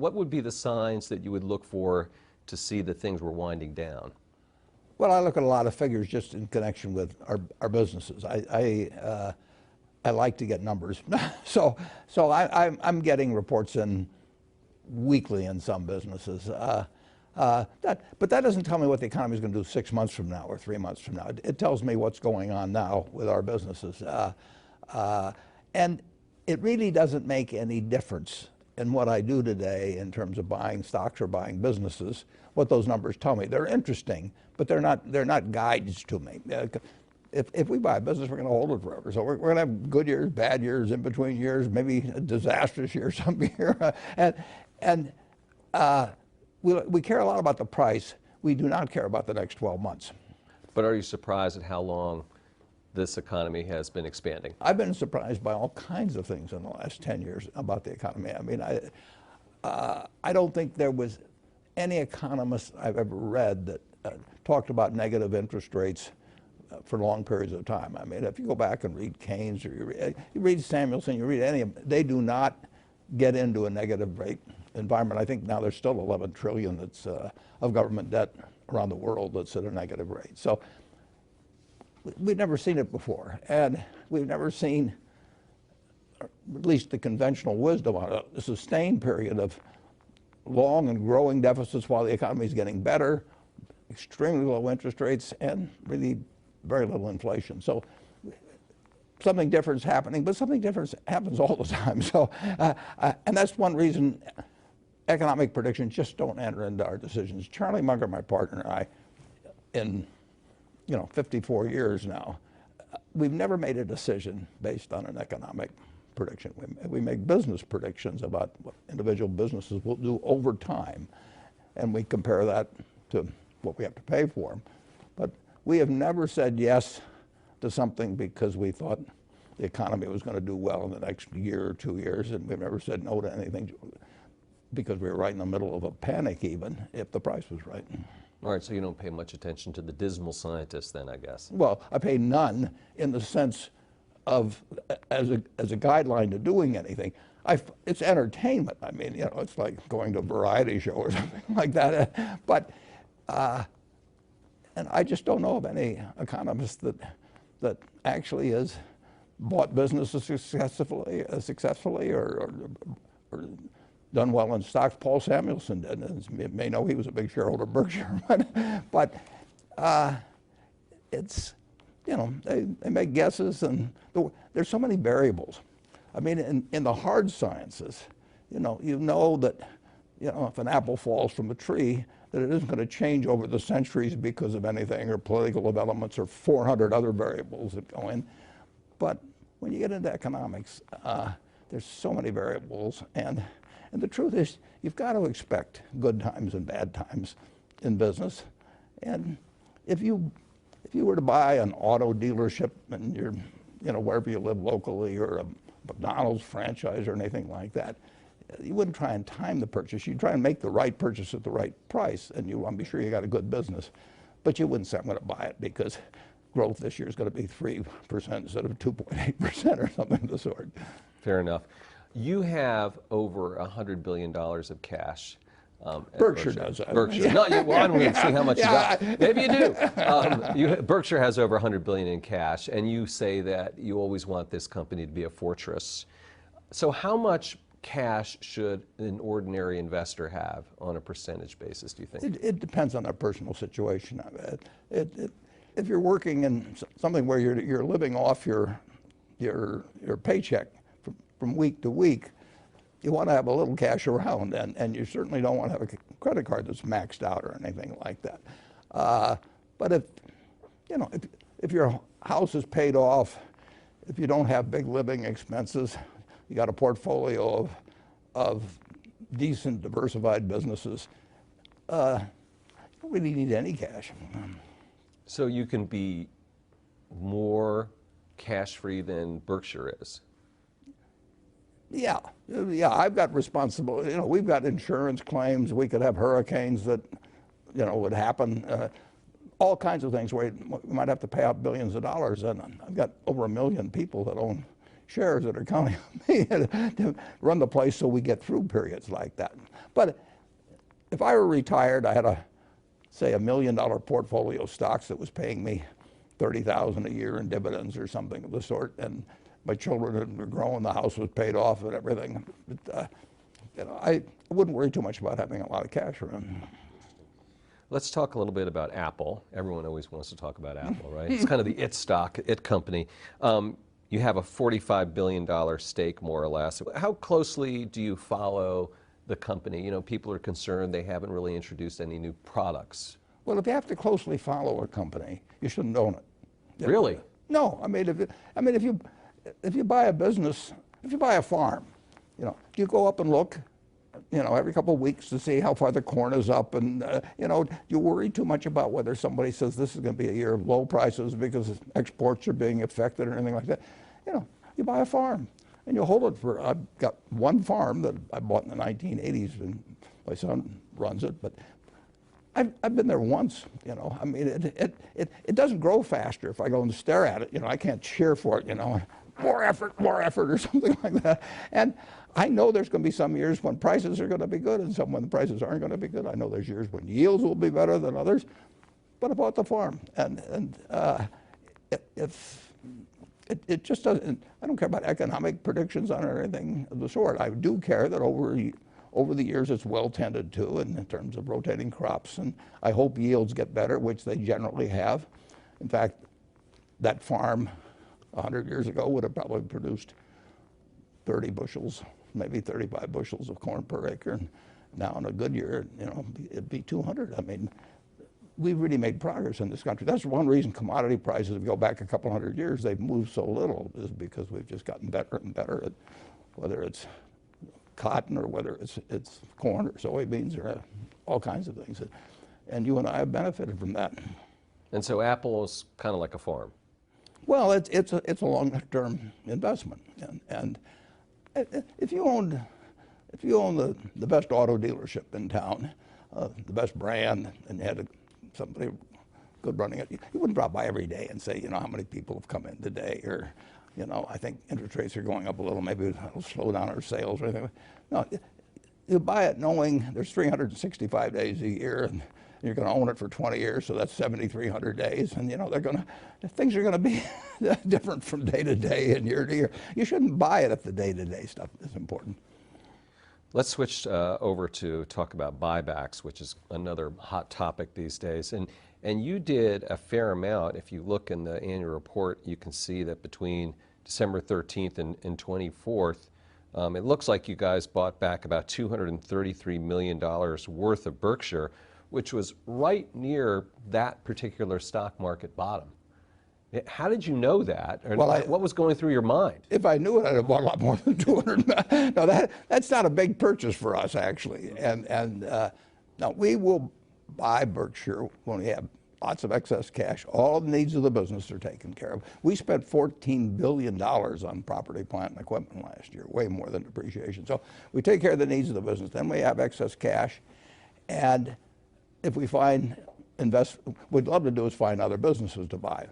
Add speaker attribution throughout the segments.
Speaker 1: what would be the signs that you would look for to see that things were winding down?
Speaker 2: Well, I look at a lot of figures just in connection with our businesses. I like to get numbers. so I'm getting reports in weekly in some businesses. But that doesn't tell me what the economy is going to do 6 months from now or 3 months from now. It tells me what's going on now with our businesses. And it really doesn't make any difference in what I do today in terms of buying stocks or buying businesses, what those numbers tell me. They're interesting, but they're not guides to me. If we buy a business, we're going to hold it forever. So we're going to have good years, bad years, in between years, maybe a disastrous year some year. We care a lot about the price. We do not care about the next 12 months.
Speaker 1: But are you surprised at how long this economy has been expanding?
Speaker 2: I've been surprised by all kinds of things in the last 10 years about the economy. I mean, I don't think there was any economist I've ever read that talked about negative interest rates for long periods of time. I mean, if you go back and read Keynes or you read Samuelson, you read any of them, they do not get into a negative rate environment. I think now there's still 11 trillion that's of government debt around the world that's at a negative rate. So we've never seen it before, and we've never seen, at least the conventional wisdom on a sustained period of long and growing deficits while the economy is getting better, extremely low interest rates, and really very little inflation. So something different is happening, but something different happens all the time. So, and that's one reason economic predictions just don't enter into our decisions. Charlie Munger, my partner, and I, in 54 years now, we've never made a decision based on an economic prediction. We make business predictions about what individual businesses will do over time, and we compare that to what we have to pay for them. But we have never said yes to something because we thought the economy was going to do well in the next year or 2 years, and we've never said no to anything because we were right in the middle of a panic, even if the price was right.
Speaker 1: All right, so you don't pay much attention to the dismal scientists then, I guess.
Speaker 2: Well, I pay none in the sense of as a guideline to doing anything. It's entertainment. I mean, it's like going to a variety show or something like that. But and I just don't know of any economist that actually has bought businesses successfully or done well in stocks. Paul Samuelson did. You may know he was a big shareholder of Berkshire, but it's, they make guesses, and there's so many variables. I mean, in the hard sciences, you know that, if an apple falls from a tree, that it isn't going to change over the centuries because of anything or political developments or 400 other variables that go in. But when you get into economics, there's so many variables, and the truth is, you've got to expect good times and bad times in business. And if you were to buy an auto dealership and you're, wherever you live locally, or a McDonald's franchise or anything like that, you wouldn't try and time the purchase. You'd try and make the right purchase at the right price, and you want to be sure you got a good business. But you wouldn't say, I'm going to buy it because growth this year is going to be 3% instead of 2.8% or something of the sort.
Speaker 1: Fair enough. You have over $100 billion of cash.
Speaker 2: Berkshire does.
Speaker 1: Berkshire. No, well, I don't even see how much you got. Maybe you do. Berkshire has over $100 billion in cash, and you say that you always want this company to be a fortress. So how much cash should an ordinary investor have on a percentage basis, do you think?
Speaker 2: It depends on their personal situation. If you're working in something where you're living off your paycheck from week to week, you want to have a little cash around, and you certainly don't want to have a credit card that's maxed out or anything like that. But if your house is paid off, if you don't have big living expenses, you got a portfolio of decent diversified businesses, you don't really need any cash.
Speaker 1: So you can be more cash-free than Berkshire is?
Speaker 2: Yeah, I've got responsibility. We've got insurance claims. We could have hurricanes that, would happen. All kinds of things where we might have to pay out billions of dollars. And I've got over 1 million people that own shares that are counting on me to run the place so we get through periods like that. But if I were retired, I had say $1 million portfolio of stocks that was paying me $30,000 a year in dividends or something of the sort, and my children were growing, the house was paid off and everything. But, I wouldn't worry too much about having a lot of cash around.
Speaker 1: Let's talk a little bit about Apple. Everyone always wants to talk about Apple, right? It's kind of the it stock, it company. You have a $45 billion stake, more or less. How closely do you follow the company? You know, people are concerned they haven't really introduced any new products.
Speaker 2: Well, if you have to closely follow a company, you shouldn't own it.
Speaker 1: Really?
Speaker 2: No. I mean, if you buy a business, if you buy a farm, do you go up and look, every couple of weeks to see how far the corn is up, and do you worry too much about whether somebody says this is going to be a year of low prices because exports are being affected or anything like that? You buy a farm and you hold it for. I've got one farm that I bought in the 1980s, and my son runs it, but I've been there once. I mean, it doesn't grow faster if I go and stare at it. I can't cheer for it. More effort, or something like that. And I know there's going to be some years when prices are going to be good and some when the prices aren't going to be good. I know there's years when yields will be better than others. But I bought the farm, and it just doesn't. I don't care about economic predictions on it or anything of the sort. I do care that over the years it's well tended to in terms of rotating crops, and I hope yields get better, which they generally have. In fact, that farm 100 years ago would have probably produced 30 bushels, maybe 35 bushels of corn per acre. And now in a good year, it'd be 200. I mean, we've really made progress in this country. That's one reason commodity prices, if you go back a couple hundred years, they've moved so little, is because we've just gotten better and better at whether it's cotton or whether it's corn or soybeans or all kinds of things. And you and I have benefited from that.
Speaker 1: And so Apple is kind of like a farm.
Speaker 2: Well, it's a long-term investment, and if you own the best auto dealership in town, the best brand, and you had somebody good running it, you wouldn't drop by every day and say, how many people have come in today, or I think interest rates are going up a little, maybe it'll slow down our sales or anything. No, you buy it knowing there's 365 days a year, and you're going to own it for 20 years, so that's 7,300 days, and things are going to be different from day to day and year to year. You shouldn't buy it if the day-to-day stuff is important.
Speaker 1: Let's switch over to talk about buybacks, which is another hot topic these days. And you did a fair amount. If you look in the annual report, you can see that between December 13th and 24th, it looks like you guys bought back about $233 million worth of Berkshire, which was right near that particular stock market bottom. How did you know that? Or what was going through your mind?
Speaker 2: If I knew it, I'd have bought a lot more than 200 million. No, that's not a big purchase for us, actually. And now we will buy Berkshire when we have lots of excess cash. All the needs of the business are taken care of. We spent $14 billion on property, plant, and equipment last year, way more than depreciation. So we take care of the needs of the business. Then we have excess cash, and if we find we'd love to do is find other businesses to buy.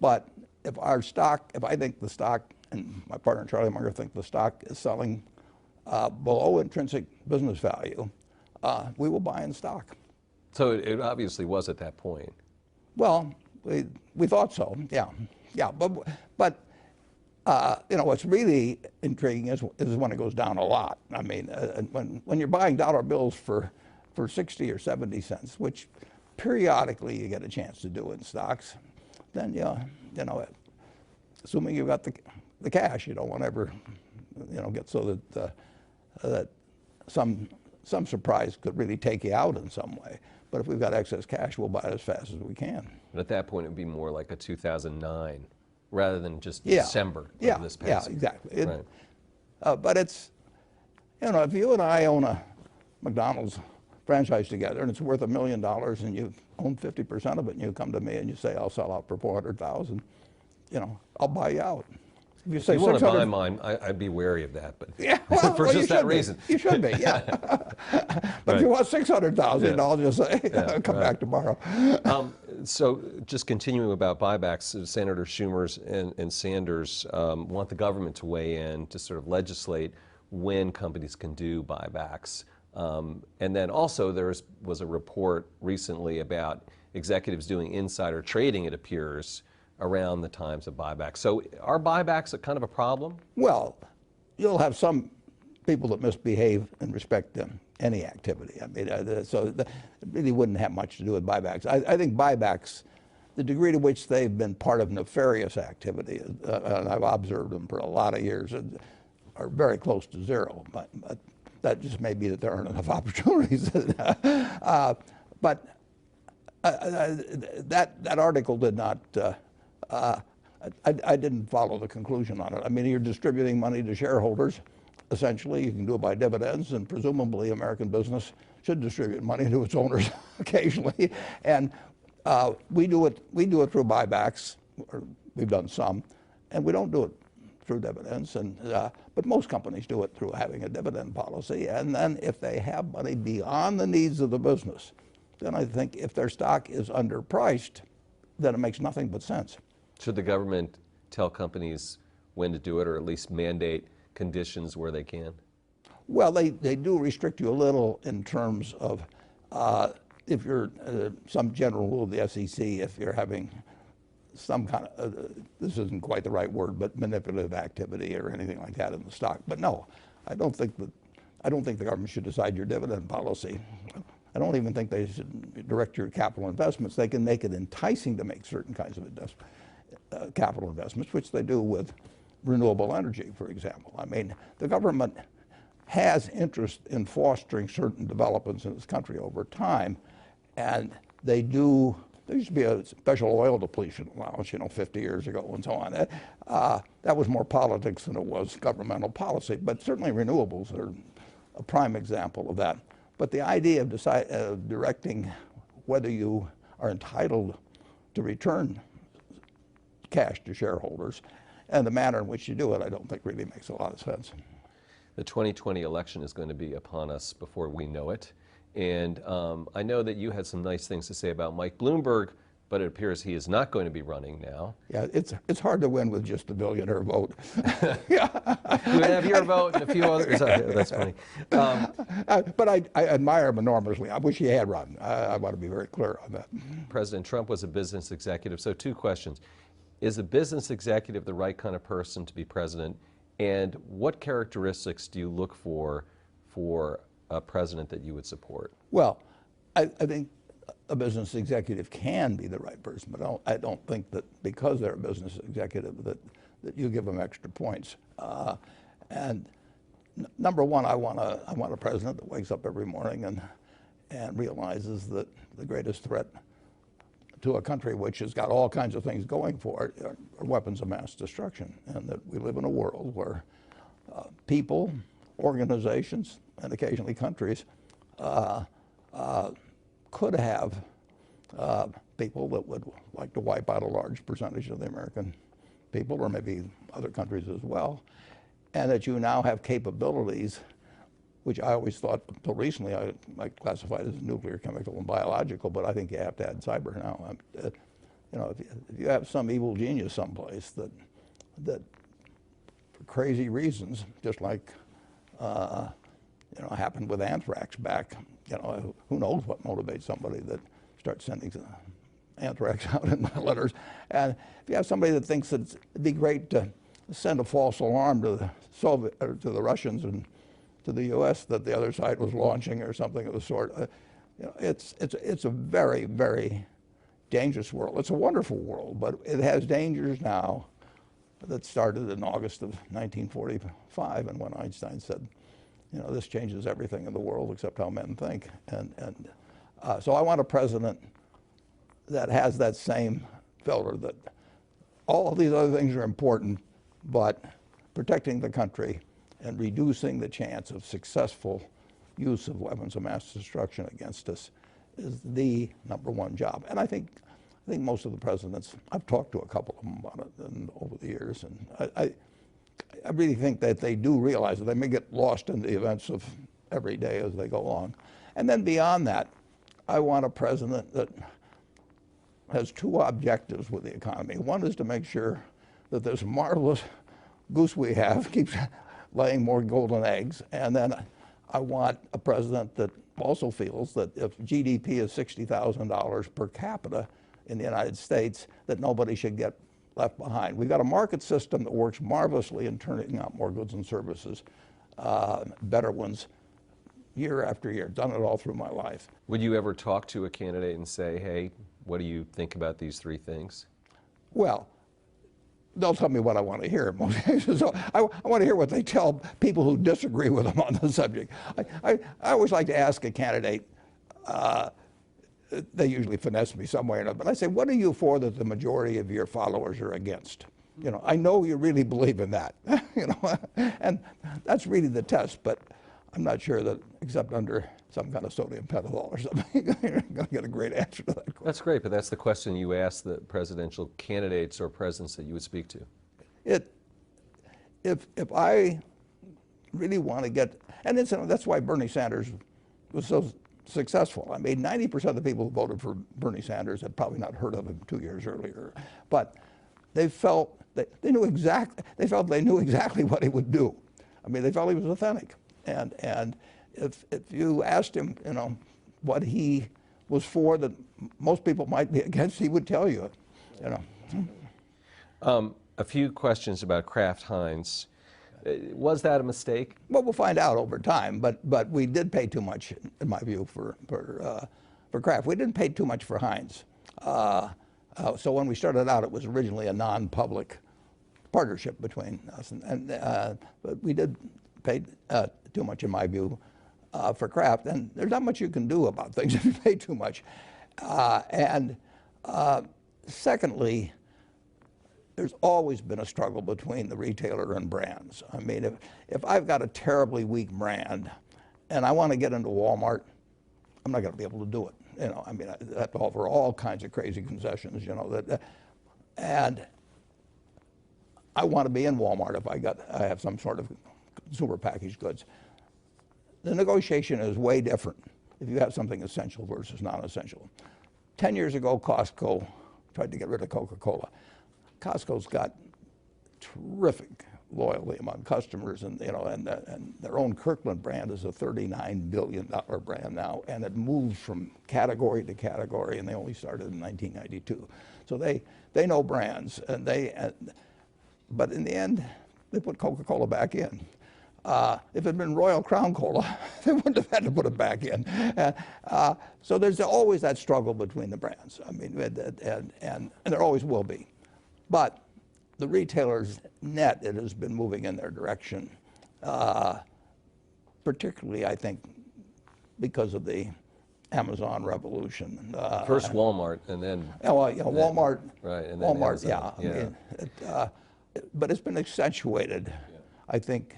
Speaker 2: But if I think the stock, and my partner Charlie Munger think the stock is selling below intrinsic business value, we will buy in stock.
Speaker 1: So it obviously was at that point.
Speaker 2: Well, we thought so, yeah. But what's really intriguing is when it goes down a lot. I mean, when you're buying dollar bills for 60 or 70 cents, which periodically you get a chance to do in stocks, then assuming you've got the cash, you don't want to ever get so that some surprise could really take you out in some way. But if we've got excess cash, we'll buy it as fast as we can.
Speaker 1: But at that point, it would be more like a 2009 rather than just December of this past year.
Speaker 2: Yeah, exactly.
Speaker 1: Right.
Speaker 2: But it's, if you and I own a McDonald's franchise together and it's worth $1 million and you own 50% of it and you come to me and you say, I'll sell out for 400,000, I'll buy you out.
Speaker 1: If you say you want to buy mine, I'd be wary of that, but
Speaker 2: yeah, well,
Speaker 1: for just that reason.
Speaker 2: You should be, yeah. But if you want 600,000, I'll just say, come back tomorrow.
Speaker 1: So just continuing about buybacks, Senator Schumer and Sanders want the government to weigh in to sort of legislate when companies can do buybacks. And then also there was a report recently about executives doing insider trading, it appears, around the times of buybacks. So are buybacks a kind of a problem?
Speaker 2: Well, you'll have some people that misbehave in respect to any activity. I mean, so it really wouldn't have much to do with buybacks. I think buybacks, the degree to which they've been part of nefarious activity, and I've observed them for a lot of years, are very close to zero. But that just may be that there aren't enough opportunities. But that article did not. I didn't follow the conclusion on it. I mean, you're distributing money to shareholders. Essentially, you can do it by dividends, and presumably American business should distribute money to its owners occasionally. And we do it through buybacks, or we've done some, and we don't do it through dividends. But most companies do it through having a dividend policy. And then if they have money beyond the needs of the business, then I think if their stock is underpriced, then it makes nothing but sense.
Speaker 1: Should the government tell companies when to do it, or at least mandate conditions where they can?
Speaker 2: Well, they do restrict you a little in terms of if you're some general rule of the SEC, if you're having some kind of, this isn't quite the right word, but manipulative activity or anything like that in the stock. But no, I don't think the government should decide your dividend policy. I don't even think they should direct your capital investments. They can make it enticing to make certain kinds of capital investments, which they do with renewable energy, for example. I mean, the government has interest in fostering certain developments in this country over time, and they do. There used to be a special oil depletion allowance, 50 years ago and so on. That was more politics than it was governmental policy, but certainly renewables are a prime example of that. But the idea of directing whether you are entitled to return cash to shareholders and the manner in which you do it, I don't think really makes a lot of sense.
Speaker 1: The 2020 election is going to be upon us before we know it. And I know that you had some nice things to say about Mike Bloomberg, but it appears he is not going to be running now.
Speaker 2: Yeah, it's hard to win with just a billionaire vote.
Speaker 1: You have your vote and a few others. That's funny.
Speaker 2: But I admire him enormously. I wish he had run. I want to be very clear on that.
Speaker 1: President Trump was a business executive. So 2 questions. Is a business executive the right kind of person to be president? And what characteristics do you look for a president that you would support?
Speaker 2: Well, I think a business executive can be the right person, but I don't think that because they're a business executive that you give them extra points. And number one, I want a president that wakes up every morning and realizes that the greatest threat to a country which has got all kinds of things going for it are weapons of mass destruction, and that we live in a world where people, organizations, and occasionally countries could have people that would like to wipe out a large percentage of the American people, or maybe other countries as well, and that you now have capabilities which I always thought until recently I classified as nuclear, chemical, and biological, but I think you have to add cyber now. If you have some evil genius someplace that for crazy reasons, just like happened with anthrax back, who knows what motivates somebody that starts sending anthrax out in my letters. And if you have somebody that thinks that it'd be great to send a false alarm to the to the Russians and to the U.S. that the other side was launching or something of the sort. It's a very, very dangerous world. It's a wonderful world, but it has dangers now that started in August of 1945, and when Einstein said, this changes everything in the world except how men think. So I want a president that has that same filter, that all of these other things are important, but protecting the country and reducing the chance of successful use of weapons of mass destruction against us is the #1 job. And I think most of the presidents, I've talked to a couple of them about it over the years, and I really think that they do realize that they may get lost in the events of every day as they go along. And then beyond that, I want a president that has two objectives with the economy. One is to make sure that this marvelous goose we have keeps laying more golden eggs. And then I want a president that also feels that if GDP is $60,000 per capita in the United States, that nobody should get left behind. We've got a market system that works marvelously in turning out more goods and services, better ones, year after year. Done it all through my life.
Speaker 1: Would you ever talk to a candidate and say, hey, what do you think about these three things?
Speaker 2: Well, they'll tell me what I want to hear in most cases. So I want to hear what they tell people who disagree with them on the subject. I always like to ask a candidate, they usually finesse me some way or another, but I say, what are you for that the majority of your followers are against? You know, I know you really believe in that, you know, and that's really the test, but I'm not sure that, except under some kind of sodium pentothal or something, you're going to get a great answer to that question.
Speaker 1: That's great, but that's the question you ask the presidential candidates or presidents that you would speak to.
Speaker 2: If I really want to get, and that's why Bernie Sanders was so successful. I mean, 90% of the people who voted for Bernie Sanders had probably not heard of him 2 years earlier, but they felt they knew exactly what he would do. I mean, they felt he was authentic. And if you asked him, you know, what he was for that most people might be against, he would tell you, you know.
Speaker 1: A few questions about Kraft Heinz. Was that a mistake?
Speaker 2: Well, we'll find out over time, but we did pay too much, in my view, for Kraft. We didn't pay too much for Heinz. So when we started out, it was originally a non-public partnership between us, but we did pay too much, in my view, for Kraft. And there's not much you can do about things if you pay too much. Secondly, there's always been a struggle between the retailer and brands. I mean, if I've got a terribly weak brand and I want to get into Walmart, I'm not going to be able to do it. You know, I mean, I have to offer all kinds of crazy concessions, you know, and I want to be in Walmart if I have some sort of consumer packaged goods. The negotiation is way different if you have something essential versus non-essential. 10 years ago, Costco tried to get rid of Coca-Cola. Costco's got terrific loyalty among customers, and you know, and their own Kirkland brand is a $39 billion brand now, and it moves from category to category, and they only started in 1992. So they know brands, and but in the end, they put Coca-Cola back in. If it had been Royal Crown Cola, they wouldn't have had to put it back in. So there's always that struggle between the brands. I mean, and there always will be. But the retailers net, it has been moving in their direction, particularly, I think, because of the Amazon revolution.
Speaker 1: First Walmart, and then...
Speaker 2: Well, yeah, Walmart.
Speaker 1: Right, and then
Speaker 2: Walmart,
Speaker 1: Amazon.
Speaker 2: yeah. I mean, but it's been accentuated, I think.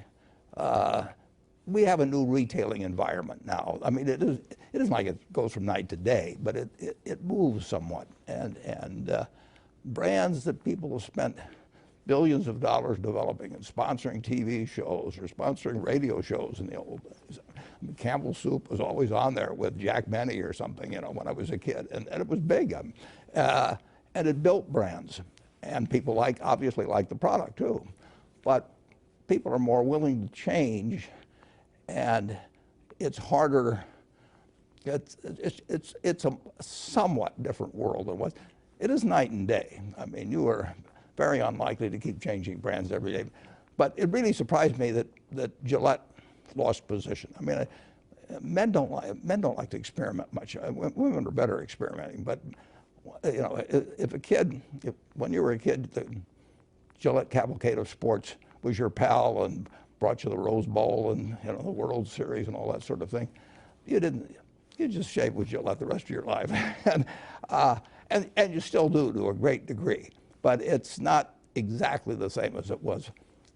Speaker 2: We have a new retailing environment now. I mean, it isn't like it goes from night to day, but it moves somewhat. And brands that people have spent billions of dollars developing and sponsoring TV shows or sponsoring radio shows in the old days. I mean, Campbell Soup was always on there with Jack Benny or something, you know, when I was a kid, and it was big. And it built brands, and people obviously like the product too. But people are more willing to change, and it's harder. It's a somewhat different world than what it is night and day. I mean, you are very unlikely to keep changing brands every day. But it really surprised me that Gillette lost position. I mean, men don't like to experiment much. Women are better experimenting. But you know, when you were a kid, the Gillette cavalcade of sports was your pal and brought you the Rose Bowl and, you know, the World Series and all that sort of thing. You just shaved with Gillette the rest of your life. And you still do to a great degree. But it's not exactly the same as it was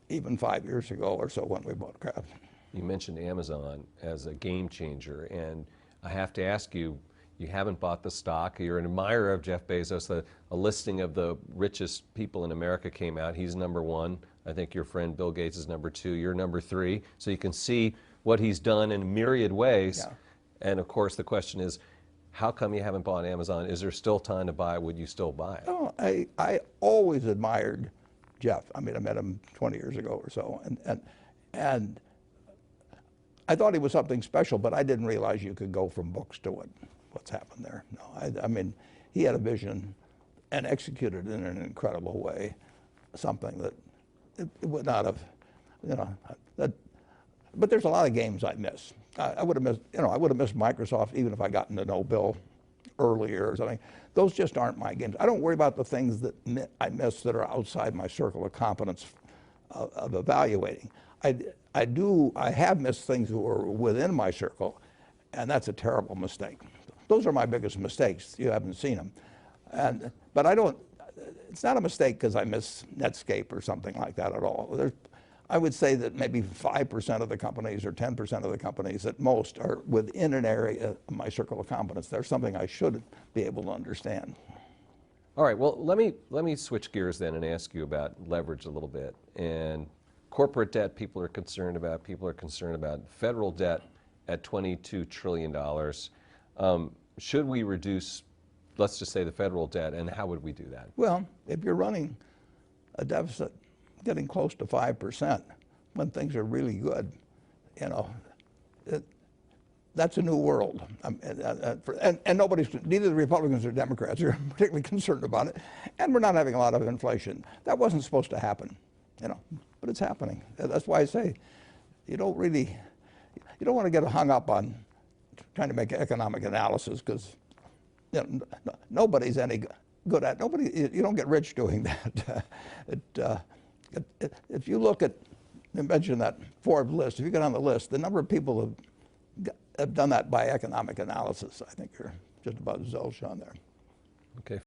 Speaker 2: even 5 years ago or so when we bought Kraft.
Speaker 1: You mentioned Amazon as a game changer, and I have to ask you, you haven't bought the stock. You're an admirer of Jeff Bezos. A listing of the richest people in America came out. He's #1. I think your friend Bill Gates is #2. You're #3. So you can see what he's done in myriad ways.
Speaker 2: Yeah.
Speaker 1: And of course, the question is, How come you haven't bought Amazon? Is there still time to buy? Would you still buy it?
Speaker 2: No, I always admired Jeff. I mean, I met him 20 years ago or so, and I thought he was something special, but I didn't realize you could go from books to what's happened there. No, I mean, he had a vision and executed it in an incredible way, something that it would not have, you know, but there's a lot of games I miss. I would have missed, you know, I would have missed Microsoft even if I gotten to know Bill earlier or something. Those just aren't my games. I don't worry about the things that I miss that are outside my circle of competence of evaluating. I have missed things that were within my circle, and that's a terrible mistake. Those are my biggest mistakes. You haven't seen them. But I don't, it's not a mistake because I miss Netscape or something like that at all. I would say that maybe 5% of the companies or 10% of the companies at most are within an area of my circle of competence. There's something I should be able to understand.
Speaker 1: All right, well, let me switch gears then and ask you about leverage a little bit. And corporate debt, people are concerned about. People are concerned about federal debt at $22 trillion. Should we reduce, let's just say, the federal debt, and how would we do that?
Speaker 2: Well, if you're running a deficit getting close to 5% when things are really good, you know, that's a new world. And neither the Republicans or Democrats are particularly concerned about it. And we're not having a lot of inflation. That wasn't supposed to happen, you know, but it's happening. That's why I say you don't want to get hung up on trying to make economic analysis, because you know, nobody's any good at, you don't get rich doing that. If you look at, you mentioned that Forbes list, if you get on the list, the number of people have done that by economic analysis, I think you're just about zilch on there.
Speaker 1: Okay.